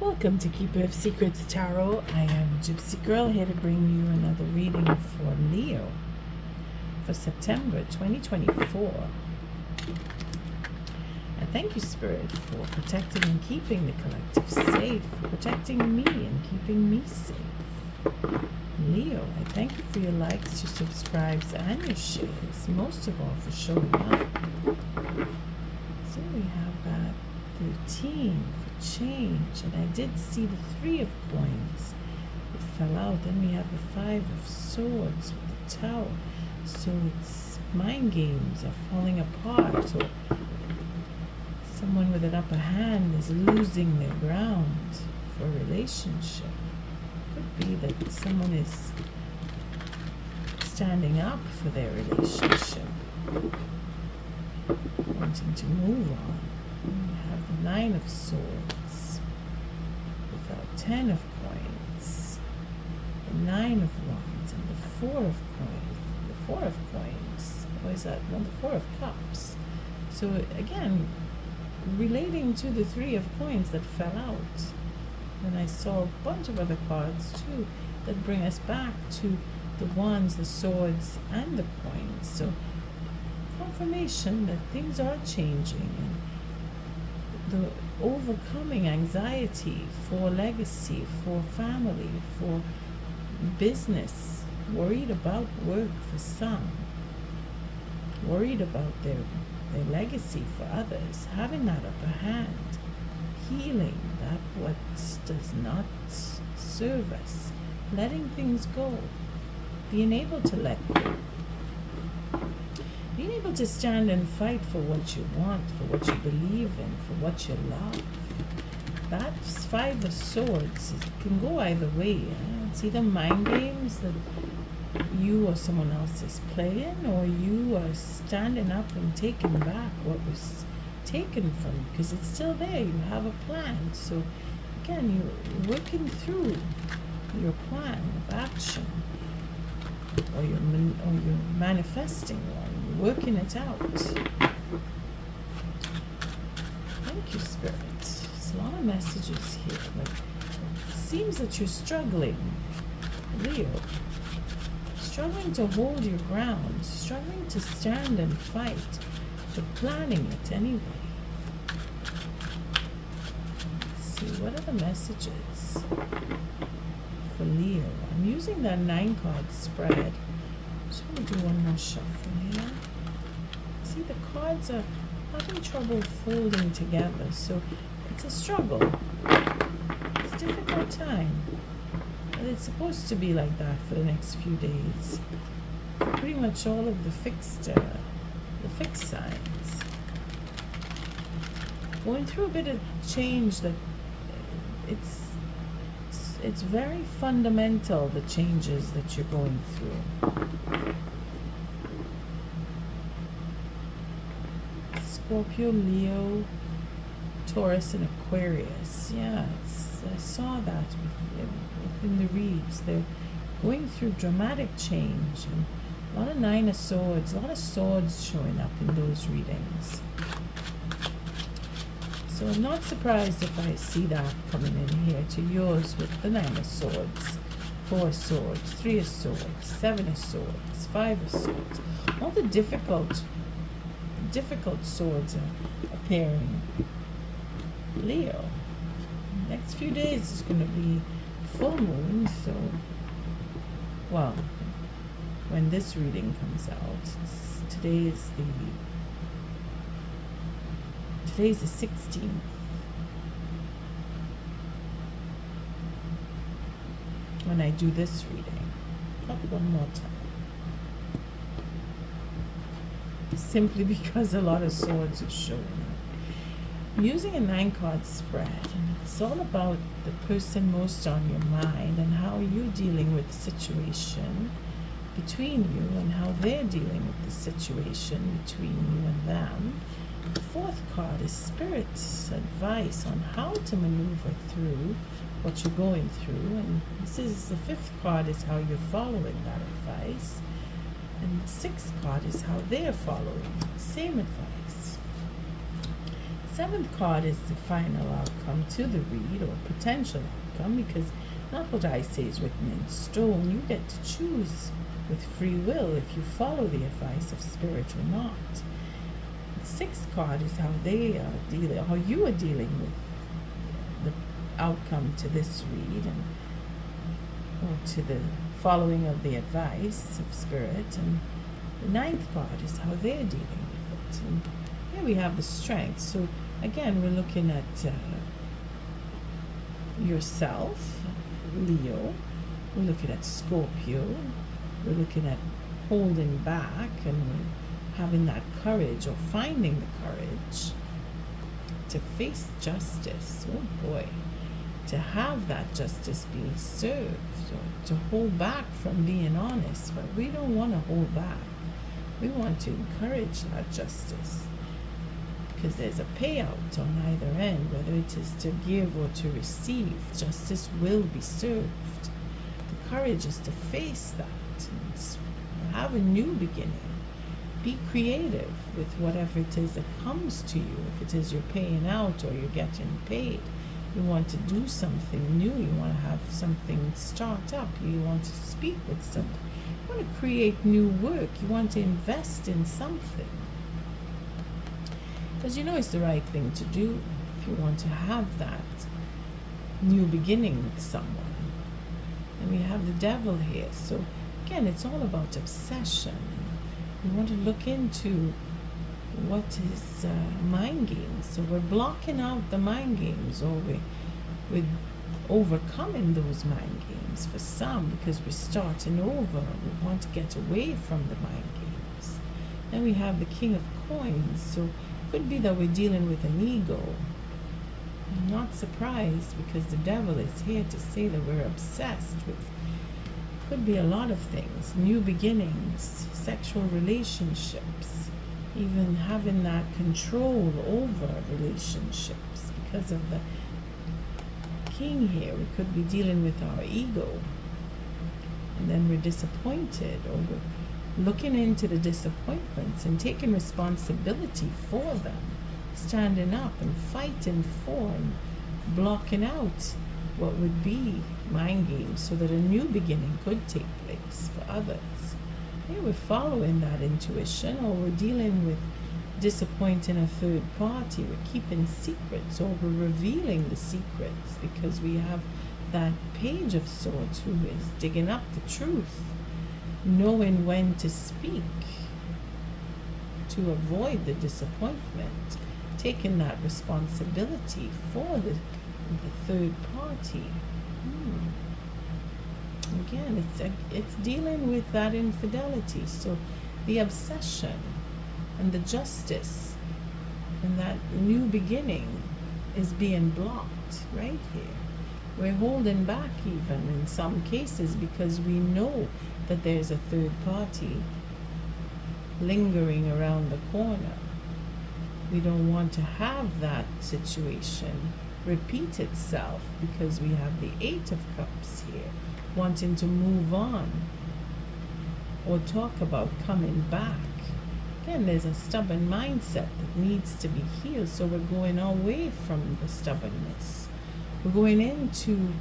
Welcome to Keeper of Secrets Tarot. I am Gypsy Girl here to bring you another reading for Leo for September 2024. And thank you, Spirit, for protecting and keeping the collective safe, for protecting me and keeping me safe. Leo, I thank you for your likes, your subscribes, and your shares. Most of all, for showing up. So we have that 13 for change, and I did see the 3 of coins. It fell out. Then we have the 5 of swords with the tower. So it's mind games are falling apart, or someone with an upper hand is losing their ground for a relationship. Could be that someone is standing up for their relationship, wanting to move on. We have the 9 of swords with our 10 of coins, the 9 of wands, and the 4 of coins. The 4 of coins, what is that? No, the 4 of cups. So again, relating to the 3 of coins that fell out. And I saw a bunch of other cards too that bring us back to the wands, the swords, and the coins. So confirmation that things are changing, and the overcoming anxiety for legacy, for family, for business, worried about work for some, worried about their legacy for others, having that upper hand, healing that what does not serve us, letting things go, being able to let go, being able to stand and fight for what you want, for what you believe in, for what you love. That 5 of swords can go either way. It's either mind games that you or someone else is playing, or you are standing up and taking back what was taken from you, because it's still there. You have a plan. So again, you're working through your plan of action, or you're manifesting one. You're working it out. Thank you, Spirit. There's a lot of messages here, but it seems that you're struggling, Leo. Struggling to hold your ground, struggling to stand and fight, but planning it anyway. Let's see, what are the messages for Leo? I'm using that 9-card spread. Just want to do one more shuffle here. See, the cards are having trouble folding together, so it's a struggle. It's a difficult time. But it's supposed to be like that for the next few days. For pretty much all of the fixed signs. Going through a bit of change that it's very fundamental, the changes that you're going through. Scorpio, Leo, Taurus, and Aquarius. Yeah, I saw that in the reads. They're going through dramatic change, and a lot of 9 of swords, a lot of swords showing up in those readings. So I'm not surprised if I see that coming in here to yours with the 9 of swords, 4 of swords, 3 of swords, 7 of swords, 5 of swords. All the difficult swords are appearing. Leo, next few days is going to be full moon, so, well, when this reading comes out, today's the 16th. When I do this reading, up one more time. Simply because a lot of swords are showing up. I'm using a 9-card spread, and it's all about the person most on your mind and how you're dealing with the situation between you and how they're dealing with the situation between you and them. The 4th card is Spirit's advice on how to maneuver through what you're going through, and this is the 5th card is how you're following that advice, and the 6th card is how they're following the same advice. Seventh card is the final outcome to the read, or potential outcome, because not what I say is written in stone. You get to choose with free will if you follow the advice of spirit or not. The sixth card is how they are dealing, how you are dealing with the outcome to this read, and or to the following of the advice of spirit. And the ninth card is how they're dealing with it. And here we have the strength. So again, we're looking at yourself, Leo. We're looking at Scorpio. We're looking at holding back, and we're having that courage, or finding the courage to face justice. Oh boy. To have that justice be served, or to hold back from being honest. But we don't want to hold back. We want to encourage that justice, because there's a payout on either end, whether it is to give or to receive. Justice will be served. The courage is to face that and have a new beginning. Be creative with whatever it is that comes to you. If it is you're paying out or you're getting paid, you want to do something new, you want to have something start up, you want to speak with somebody, you want to create new work, you want to invest in something. Because you know it's the right thing to do if you want to have that new beginning with someone. And we have the devil here. So again, it's all about obsession. We want to look into what is mind games. So we're blocking out the mind games, or we're overcoming those mind games for some, because we're starting over. We want to get away from the mind games. Then we have the King of Coins. So it could be that we're dealing with an ego. I'm not surprised, because the devil is here to say that we're obsessed with, could be a lot of things, new beginnings, sexual relationships, even having that control over relationships. Because of the king here, we could be dealing with our ego, and then we're disappointed, or we're looking into the disappointments and taking responsibility for them, standing up and fighting for and blocking out what would be mind games, so that a new beginning could take place for others. Here we're following that intuition, or we're dealing with disappointing a third party. We're keeping secrets, or we're revealing the secrets, because we have that Page of Swords who is digging up the truth, knowing when to speak to avoid the disappointment, taking that responsibility for the third party. Again, it's dealing with that infidelity. So the obsession and the justice and that new beginning is being blocked right here. We're holding back even in some cases, because we know that there's a third party lingering around the corner. We don't want to have that situation repeat itself, because we have the Eight of Cups here, wanting to move on or talk about coming back. Again, there's a stubborn mindset that needs to be healed, so we're going away from the stubbornness. We're going inward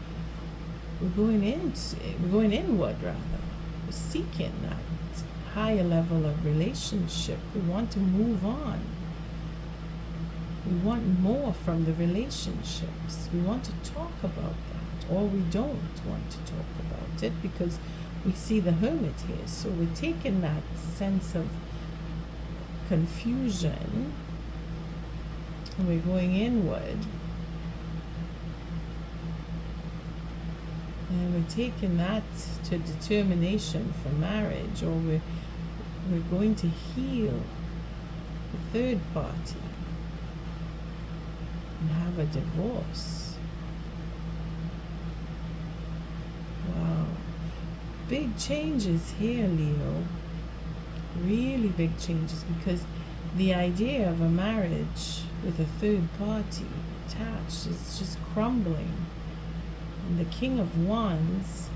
rather. We're seeking that higher level of relationship. We want to move on. We want more from the relationships. We want to talk about that, or we don't want to talk about it, because we see the Hermit here. So we're taking that sense of confusion, and we're going inward, and we're taking that to determination for marriage, or we're going to heal the third party and have a divorce. Wow. Big changes here, Leo. Really big changes, because the idea of a marriage with a third party attached is just crumbling. And the King of Wands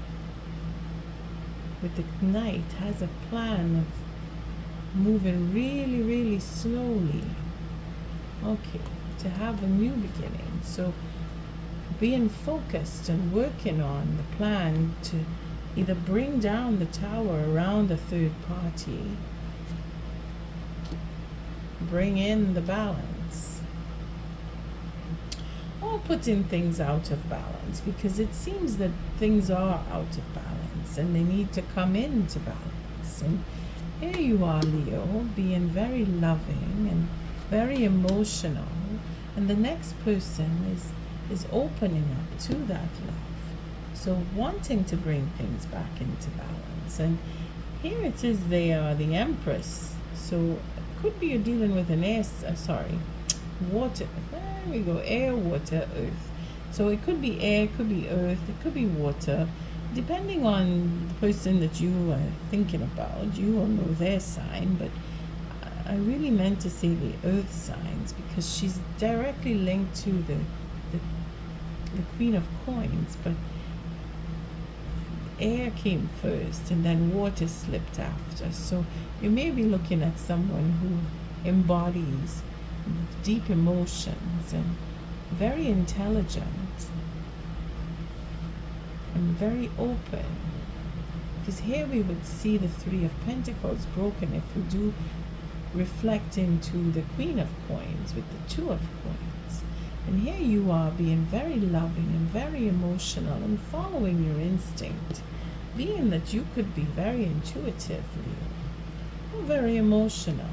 with the Knight has a plan of moving really, really slowly. Okay, to have a new beginning. So being focused and working on the plan to either bring down the tower around the third party, bring in the balance, or putting things out of balance, because it seems that things are out of balance and they need to come into balance. And here you are, Leo, being very loving and very emotional, and the next person is opening up to that love, so wanting to bring things back into balance. And here it is, they are the Empress, so it could be you're dealing with an water, there we go, air, water, earth. So it could be air, it could be earth, it could be water, depending on the person that you are thinking about. You will know their sign, but I really meant to say the earth signs, because she's directly linked to the Queen of Coins, but air came first and then water slipped after. So you may be looking at someone who embodies deep emotions and very intelligent and very open, because here we would see the Three of Pentacles broken if we do reflect into the Queen of Coins with the Two of Coins. And here you are being very loving and very emotional and following your instinct, being that you could be very intuitive, Leo, or very emotional.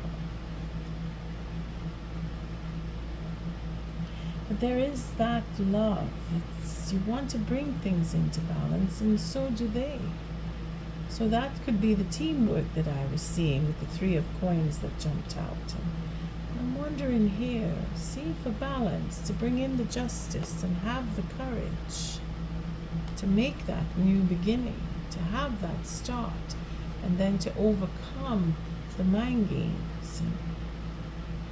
But there is that love. You want to bring things into balance, and so do they. So that could be the teamwork that I was seeing with the Three of Coins that jumped out. And I'm wondering here, see, for balance, to bring in the justice and have the courage to make that new beginning, to have that start, and then to overcome the mind games and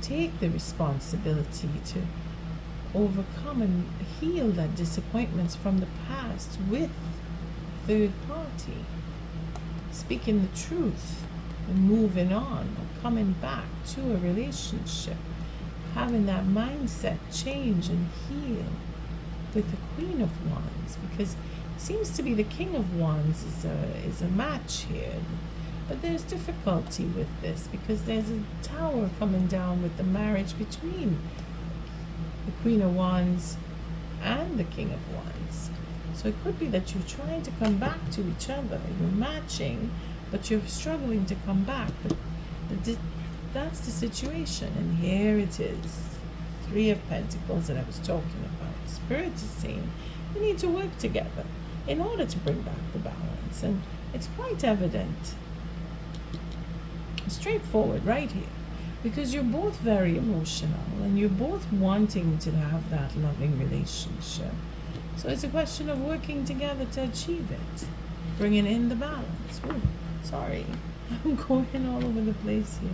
take the responsibility to overcome and heal that disappointments from the past with third party, speaking the truth and moving on, or coming back to a relationship, having that mindset change and heal with the Queen of Wands, because it seems to be the King of Wands is a match here. But there's difficulty with this because there's a tower coming down with the marriage between the Queen of Wands and the King of Wands. So it could be that you're trying to come back to each other. You're matching, but you're struggling to come back. But that's the situation. And here it is. Three of Pentacles that I was talking about. Spirit is saying you need to work together in order to bring back the balance. And it's quite evident, straightforward right here, because you're both very emotional and you're both wanting to have that loving relationship. So it's a question of working together to achieve it, bringing in the balance. Ooh, sorry, I'm going all over the place here.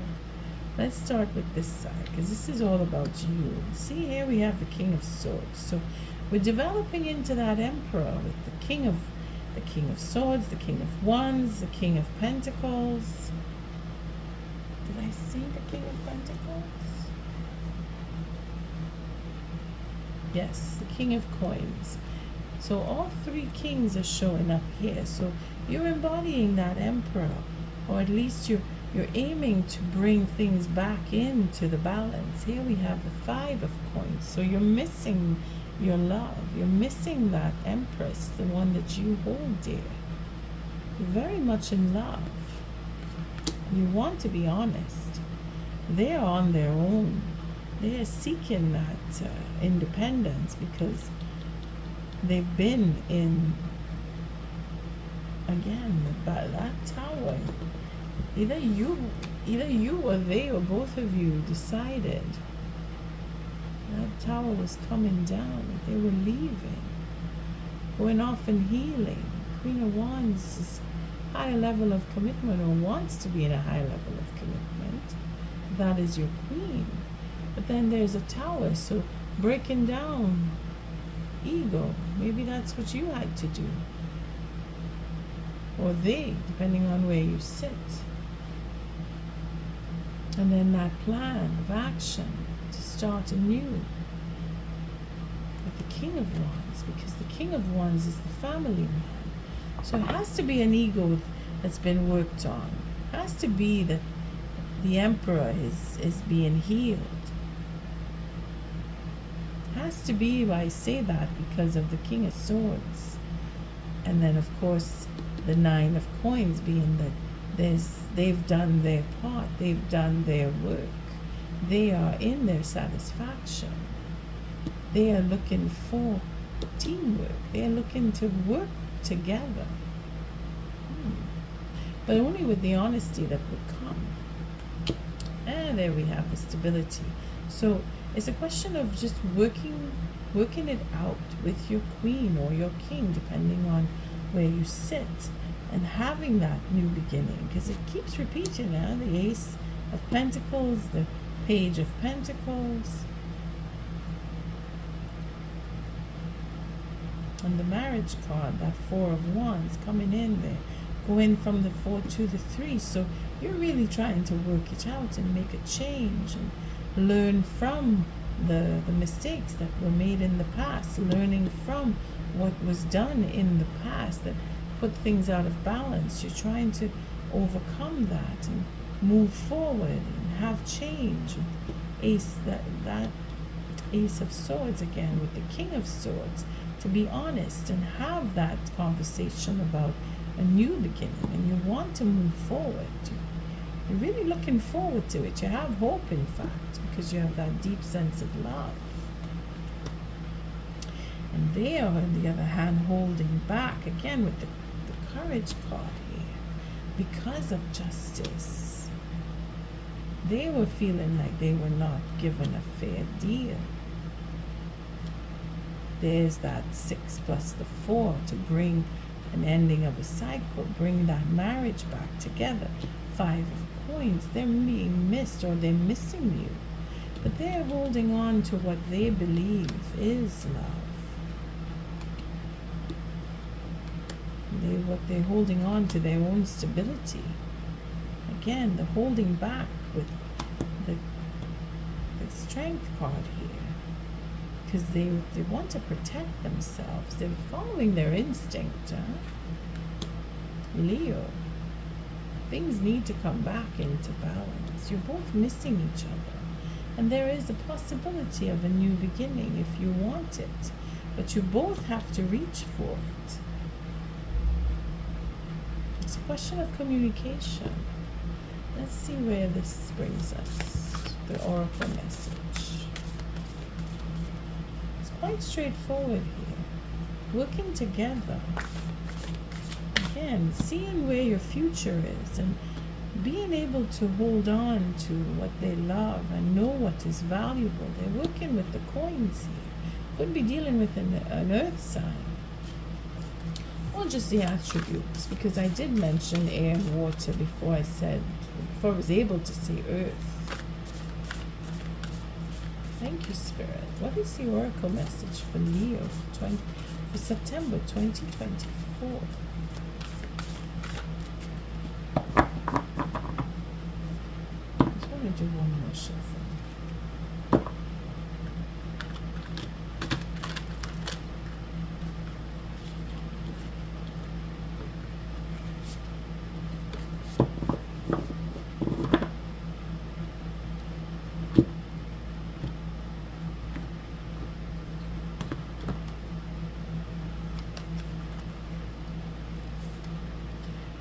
Let's start with this side, because this is all about you. See, here we have the King of Swords. So we're developing into that Emperor with the King of Swords, the King of Wands, the King of Pentacles. Did I see the King of Pentacles? Yes, the King of Coins. So all three kings are showing up here. So you're embodying that Emperor, or at least you're aiming to bring things back into the balance. Here we have the Five of Coins. So you're missing your love. You're missing that Empress, the one that you hold dear. You're very much in love. You want to be honest. They're on their own. They're seeking that independence because they've been in, again, that tower. Either you or they or both of you decided that tower was coming down, that they were leaving, going off and healing. Queen of Wands is high level of commitment, or wants to be in a high level of commitment. That is your queen. But then there's a tower, so breaking down ego, maybe that's what you had to do, or they, depending on where you sit. And then that plan of action to start anew, King of Wands, because the King of Wands is the family man. So it has to be an ego that's been worked on. It has to be that the Emperor is being healed. It has to be, I say that because of the King of Swords. And then of course the Nine of Coins being that they've done their part, they've done their work. They are in their satisfaction. They are looking for teamwork. They are looking to work together. But only with the honesty that would come. And there we have the stability. So it's a question of just working it out with your queen or your king, depending on where you sit, and having that new beginning, because it keeps repeating now. The Ace of Pentacles, the Page of Pentacles, and the marriage card, that Four of Wands coming in there, going from the 4 to the 3. So you're really trying to work it out and make a change and learn from the mistakes that were made in the past, learning from what was done in the past that put things out of balance. You're trying to overcome that and move forward and have change. Ace, that Ace of Swords again with the King of Swords, to be honest and have that conversation about a new beginning, and you want to move forward. You're really looking forward to it. You have hope, in fact, because you have that deep sense of love. And they are, on the other hand, holding back again with the Courage card here because of justice. They were feeling like they were not given a fair deal. There's that 6 plus the 4 to bring an ending of a cycle, bring that marriage back together. 5 of Coins, they're being missed, or they're missing you, but they're holding on to what they believe is love. They're holding on to their own stability. Again, the holding back with the Strength card here, because they want to protect themselves. They're following their instinct. Leo, things need to come back into balance. You're both missing each other, and there is a possibility of a new beginning if you want it, but you both have to reach for it. It's a question of communication. Let's see where this brings us. The Oracle message. It's quite straightforward here. Working together. Again, seeing where your future is and being able to hold on to what they love and know what is valuable. They're working with the coins here. Could be dealing with an earth sign. Or just the attributes, because I did mention air and water before I was able to say earth. Thank you, Spirit. What is the Oracle message for Leo for September 2024? I just want to do one more shuffle.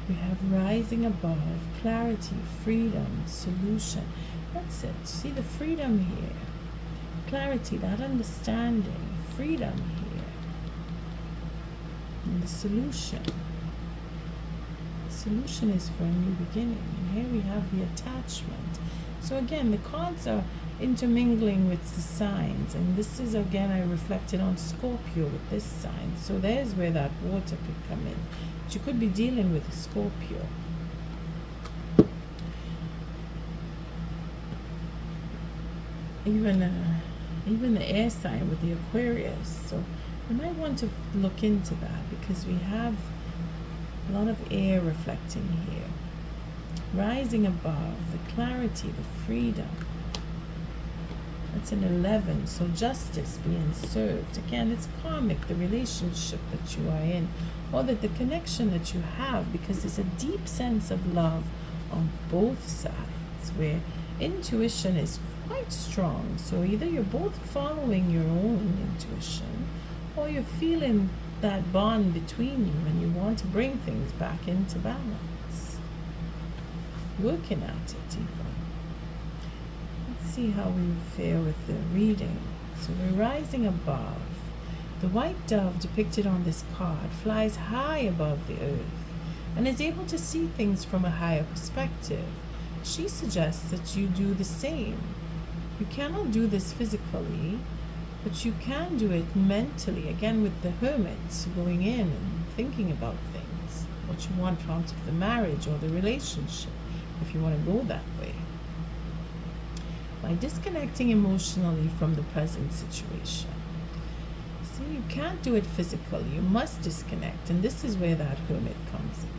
We have rising above, clarity, freedom, solution. That's it. See the freedom here. Clarity, that understanding, freedom here. And the solution. The solution is for a new beginning. And here we have the attachment. So again, the cards are intermingling with the signs. And this is, again, I reflected on Scorpio with this sign. So there's where that water could come in. You could be dealing with a Scorpio. Even the air sign with the Aquarius. So you might want to look into that, because we have a lot of air reflecting here. Rising above, the clarity, the freedom. That's an 11. So justice being served. Again, it's karmic, the relationship that you are in, or that the connection that you have, because there's a deep sense of love on both sides, where intuition is quite strong. So either you're both following your own intuition, or you're feeling that bond between you and you want to bring things back into balance. Working at it even. Let's see how we fare with the reading. So we're rising above. The white dove depicted on this card flies high above the earth and is able to see things from a higher perspective. She suggests that you do the same. You cannot do this physically, but you can do it mentally. Again, with the hermits going in and thinking about things, what you want out of the marriage or the relationship, if you want to go that way. By disconnecting emotionally from the present situation. See, you can't do it physically. You must disconnect, and this is where that hermit comes in.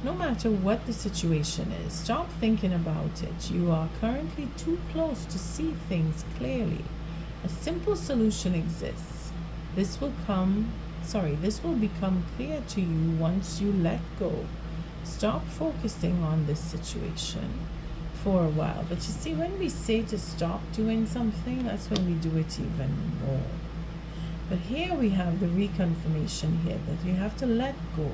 No matter what the situation is, stop thinking about it. You are currently too close to see things clearly. A simple solution exists. This will become clear to you once you let go. Stop focusing on this situation for a while. But you see, when we say to stop doing something, that's when we do it even more. But here we have the reconfirmation here that you have to let go.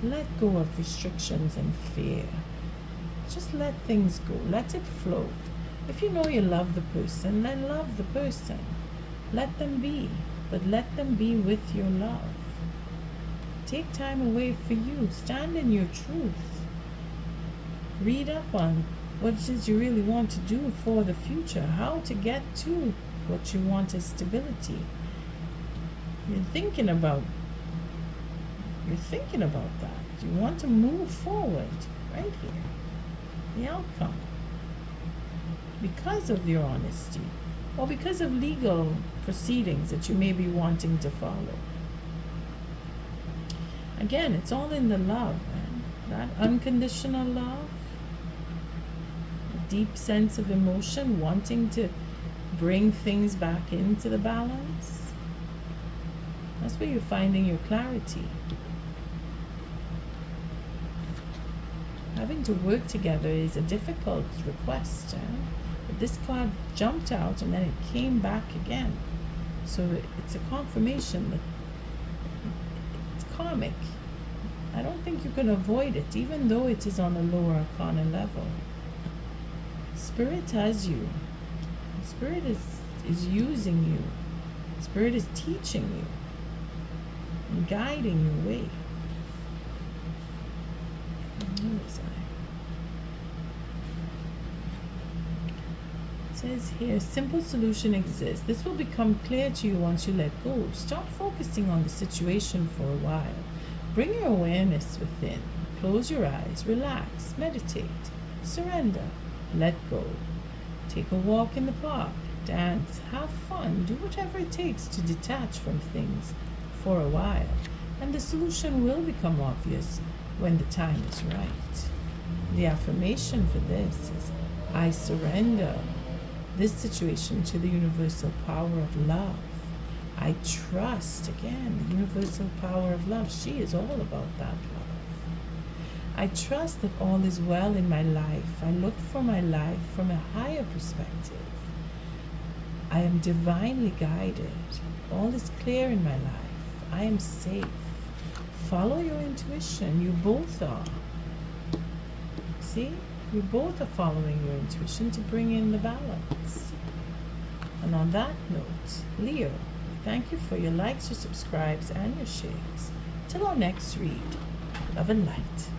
Let go of restrictions and fear. Just let things go. Let it flow. If you know you love the person, then love the person. Let them be, but let them be with your love. Take time away for you. Stand in your truth. Read up on what it is you really want to do for the future, how to get to what you want as stability. You're thinking about that. You want to move forward right here. The outcome. Because of your honesty, or because of legal proceedings that you may be wanting to follow. Again, it's all in the love, man. That unconditional love, a deep sense of emotion, wanting to bring things back into the balance. That's where you're finding your clarity. Having to work together is a difficult request. But this card jumped out and then it came back again. So it's a confirmation that it's karmic. I don't think you can avoid it, even though it is on a lower arcana level. Spirit has you. Spirit is using you. Spirit is teaching you and guiding your way. It says here, simple solution exists. This will become clear to you once you let go. Stop focusing on the situation for a while. Bring your awareness within. Close your eyes, relax, meditate, surrender, let go. Take a walk in the park, dance, have fun, do whatever it takes to detach from things for a while. And the solution will become obvious when the time is right. The affirmation for this is, I surrender this situation to the universal power of love. I trust, again, the universal power of love. She is all about that love. I trust that all is well in my life. I look for my life from a higher perspective. I am divinely guided. All is clear in my life. I am safe. Follow your intuition. You both are. See? You both are following your intuition to bring in the balance. And on that note, Leo, thank you for your likes, your subscribes, and your shares. Till our next read. Love and light.